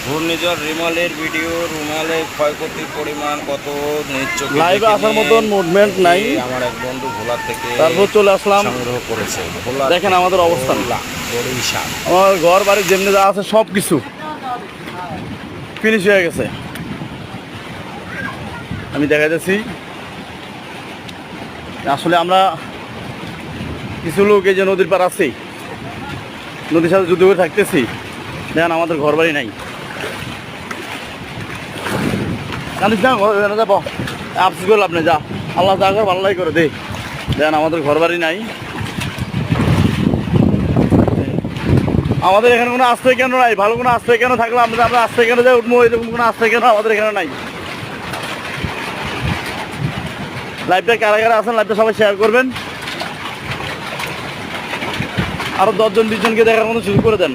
ঘূর্ণিঝড় রিমালের ভিডিও, রুমালের ক্ষয়ক্ষতির পরিমাণ কত লাইভে আসার মতন মুভমেন্ট নাই। আমার এক বন্ধু ভোলা থেকে তারপর চলে আসলাম, সংগ্রহ করেছে। দেখেন আমাদের অবস্থান, বরিশাল আমার ঘর বাড়ি যেমনি যা আছে সব কিছু ফিনিশ হয়ে গেছে। আমি দেখা যাচ্ছি আসলে আমরা কিছু লোক এই যে নদীর পার আছি, নদীর সাথে যুদ্ধ করে থাকতেছি, দেখেন আমাদের ঘর বাড়ি নাই। জানিস না যাব আফসোস করল আপনি, যা আল্লাহ যা করে ভাল্লাই করে দে। দেখেন আমাদের ঘর বাড়ি নাই, আমাদের এখানে কোনো আশ্রয় কেন নাই। ভালো কোনো আশ্রয় কেন থাকলে আমরা আশ্রয় কেন যাই উঠবো, এরকম কোনো আশ্রয় কেন আমাদের এখানে নাই। লাইভটা কারা কারা আছেন লাইভটা সবাই শেয়ার করবেন, আরো 10 জন 20 জনকে দেখার মতো শুরু করে দেন।